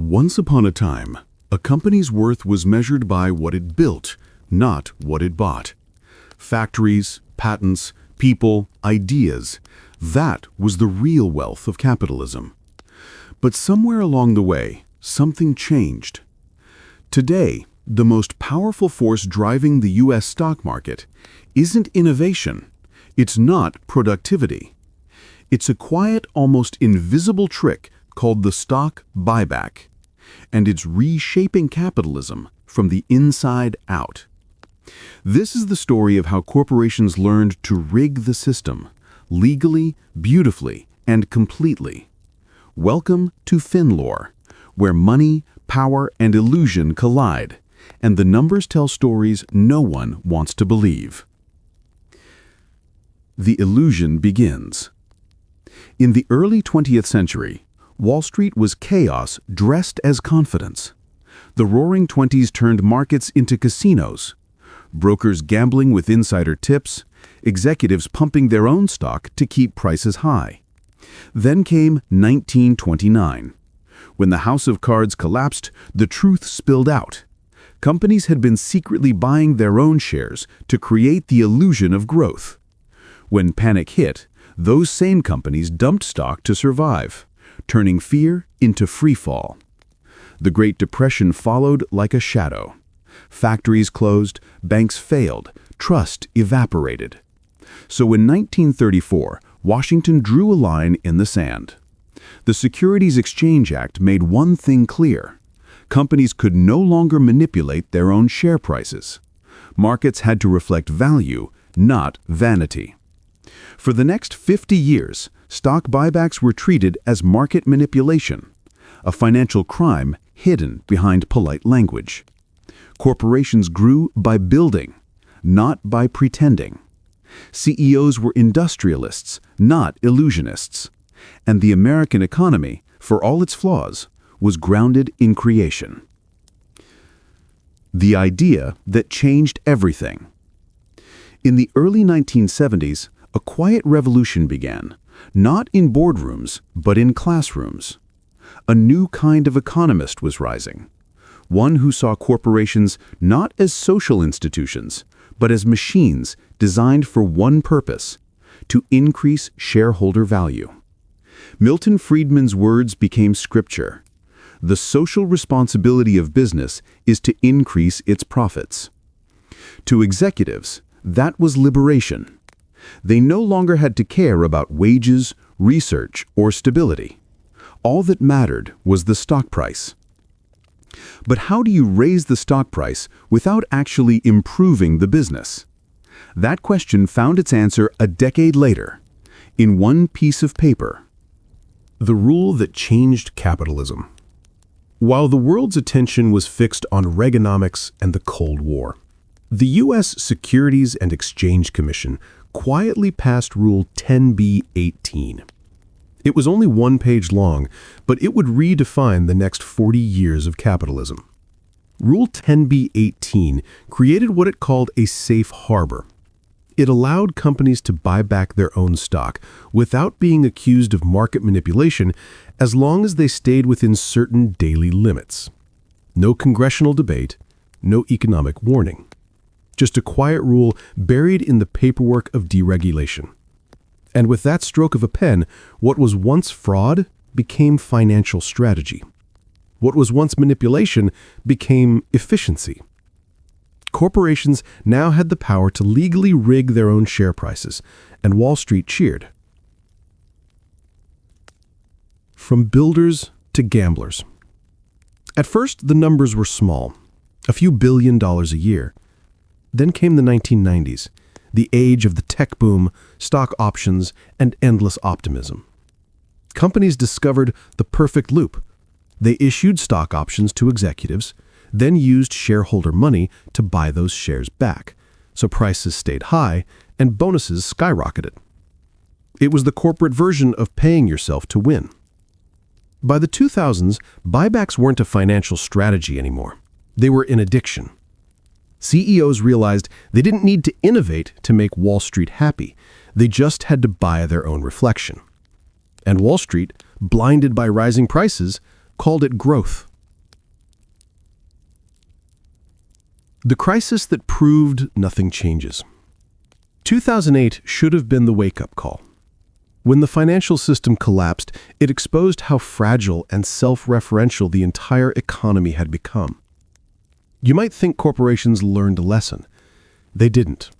Once upon a time, a company's worth was measured by what it built, not what it bought. Factories, patents, people, ideas, that was the real wealth of capitalism. But somewhere along the way, something changed. Today, the most powerful force driving the U.S. stock market isn't innovation. It's not productivity. It's a quiet, almost invisible trick called the stock buyback, and it's reshaping capitalism from the inside out. This is the story of how corporations learned to rig the system, legally, beautifully, and completely. Welcome to FinLore, where money, power, and illusion collide, and the numbers tell stories no one wants to believe. The illusion begins. In the early 20th century, Wall Street was chaos dressed as confidence. The Roaring Twenties turned markets into casinos, brokers gambling with insider tips, executives pumping their own stock to keep prices high. Then came 1929. When the house of cards collapsed, the truth spilled out. Companies had been secretly buying their own shares to create the illusion of growth. When panic hit, those same companies dumped stock to survive, turning fear into free fall. The Great Depression followed like a shadow. Factories closed, banks failed, trust evaporated. So in 1934, Washington drew a line in the sand. The Securities Exchange Act made one thing clear: companies could no longer manipulate their own share prices. Markets had to reflect value, not vanity. For the next 50 years, stock buybacks were treated as market manipulation, a financial crime hidden behind polite language. Corporations grew by building, not by pretending. CEOs were industrialists, not illusionists. And the American economy, for all its flaws, was grounded in creation. The idea that changed everything. In the early 1970s, a quiet revolution began, not in boardrooms, but in classrooms. A new kind of economist was rising, one who saw corporations not as social institutions, but as machines designed for one purpose: to increase shareholder value. Milton Friedman's words became scripture. The social responsibility of business is to increase its profits. To executives, that was liberation. They no longer had to care about wages, research, or stability. All that mattered was the stock price. But how do you raise the stock price without actually improving the business? That question found its answer a decade later, in one piece of paper. The rule that changed capitalism. While the world's attention was fixed on Reaganomics and the Cold War, the U.S. Securities and Exchange Commission quietly passed Rule 10b-18. It was only one page long, but it would redefine the next 40 years of capitalism. Rule 10b-18 created what it called a safe harbor. It allowed companies to buy back their own stock without being accused of market manipulation as long as they stayed within certain daily limits. No congressional debate, no economic warning. Just a quiet rule buried in the paperwork of deregulation. And with that stroke of a pen, what was once fraud became financial strategy. What was once manipulation became efficiency. Corporations now had the power to legally rig their own share prices, and Wall Street cheered. From builders to gamblers. At first, the numbers were small, a few $1 billion a year. Then came the 1990s, the age of the tech boom, stock options, and endless optimism. Companies discovered the perfect loop. They issued stock options to executives, then used shareholder money to buy those shares back, so prices stayed high and bonuses skyrocketed. It was the corporate version of paying yourself to win. By the 2000s, buybacks weren't a financial strategy anymore. They were an addiction. CEOs realized they didn't need to innovate to make Wall Street happy. They just had to buy their own reflection. And Wall Street, blinded by rising prices, called it growth. The crisis that proved nothing changes. 2008 should have been the wake-up call. When the financial system collapsed, it exposed how fragile and self-referential the entire economy had become. You might think corporations learned a lesson. They didn't.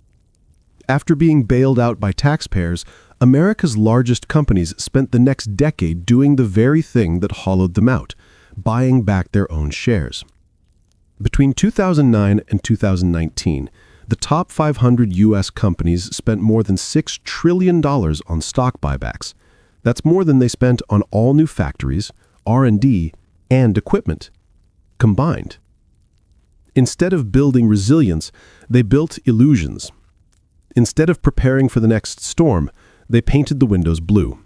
After being bailed out by taxpayers, America's largest companies spent the next decade doing the very thing that hollowed them out, buying back their own shares. Between 2009 and 2019, the top 500 U.S. companies spent more than $6 trillion on stock buybacks. That's more than they spent on all new factories, R&D, and equipment, combined. Instead of building resilience, they built illusions. Instead of preparing for the next storm, they painted the windows blue.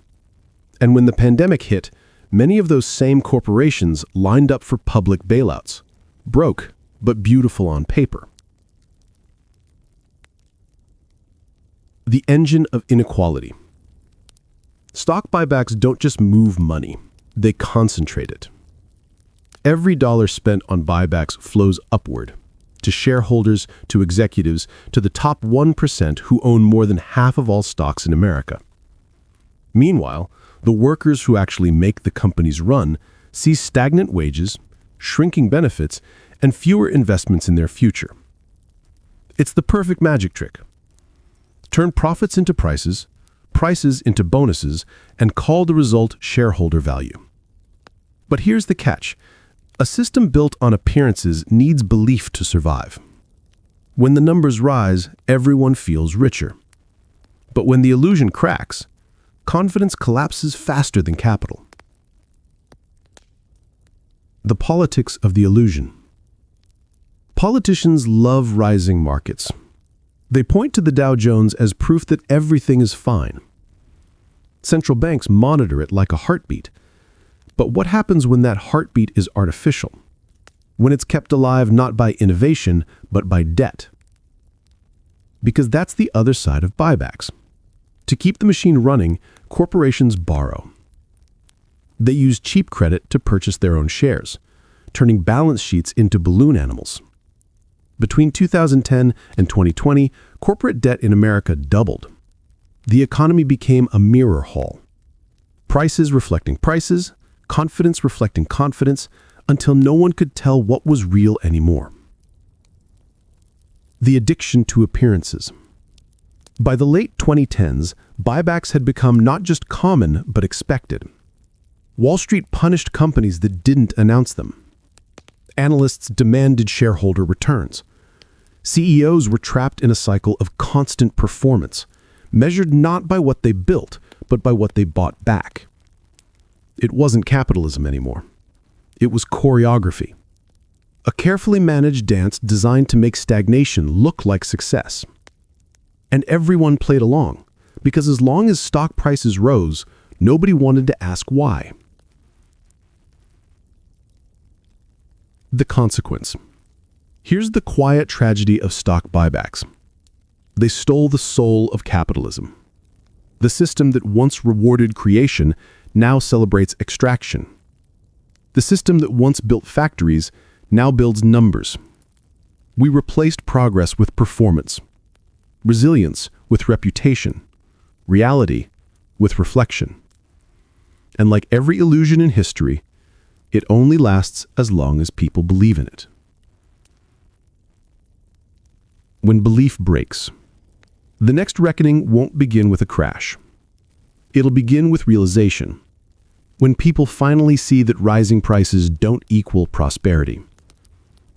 And when the pandemic hit, many of those same corporations lined up for public bailouts. Broke, but beautiful on paper. The engine of inequality. Stock buybacks don't just move money, they concentrate it. Every dollar spent on buybacks flows upward, to shareholders, to executives, to the top 1% who own more than half of all stocks in America. Meanwhile, the workers who actually make the companies run see stagnant wages, shrinking benefits, and fewer investments in their future. It's the perfect magic trick. Turn profits into prices, prices into bonuses, and call the result shareholder value. But here's the catch. A system built on appearances needs belief to survive. When the numbers rise, everyone feels richer. But when the illusion cracks, confidence collapses faster than capital. The politics of the illusion. Politicians love rising markets. They point to the Dow Jones as proof that everything is fine. Central banks monitor it like a heartbeat. But what happens when that heartbeat is artificial? When it's kept alive not by innovation, but by debt? Because that's the other side of buybacks. To keep the machine running, corporations borrow. They use cheap credit to purchase their own shares, turning balance sheets into balloon animals. Between 2010 and 2020, corporate debt in America doubled. The economy became a mirror hall. Prices reflecting prices, confidence reflecting confidence, until no one could tell what was real anymore. The addiction to appearances. By the late 2010s, buybacks had become not just common, but expected. Wall Street punished companies that didn't announce them. Analysts demanded shareholder returns. CEOs were trapped in a cycle of constant performance, measured not by what they built, but by what they bought back. It wasn't capitalism anymore. It was choreography. A carefully managed dance designed to make stagnation look like success. And everyone played along, because as long as stock prices rose, nobody wanted to ask why. The consequence. Here's the quiet tragedy of stock buybacks. They stole the soul of capitalism. The system that once rewarded creation now celebrates extraction. The system that once built factories now builds numbers. We replaced progress with performance, resilience with reputation, reality with reflection. And like every illusion in history, it only lasts as long as people believe in it. When belief breaks, the next reckoning won't begin with a crash. It'll begin with realization. When people finally see that rising prices don't equal prosperity,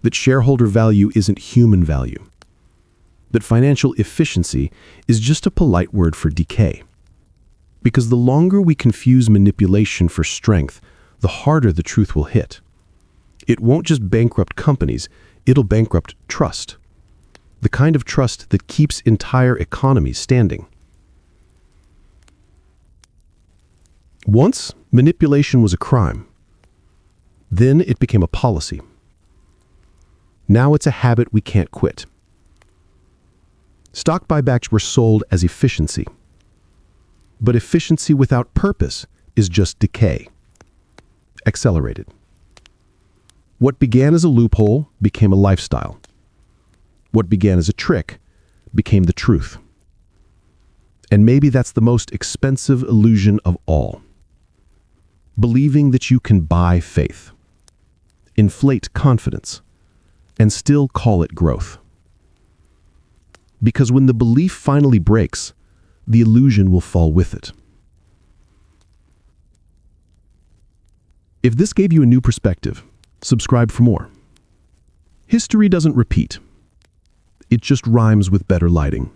that shareholder value isn't human value, that financial efficiency is just a polite word for decay. Because the longer we confuse manipulation for strength, the harder the truth will hit. It won't just bankrupt companies, it'll bankrupt trust. The kind of trust that keeps entire economies standing. Once, manipulation was a crime. Then it became a policy. Now it's a habit we can't quit. Stock buybacks were sold as efficiency. But efficiency without purpose is just decay. Accelerated. What began as a loophole became a lifestyle. What began as a trick became the truth. And maybe that's the most expensive illusion of all. Believing that you can buy faith, inflate confidence, and still call it growth. Because when the belief finally breaks, the illusion will fall with it. If this gave you a new perspective, subscribe for more. History doesn't repeat. It just rhymes with better lighting.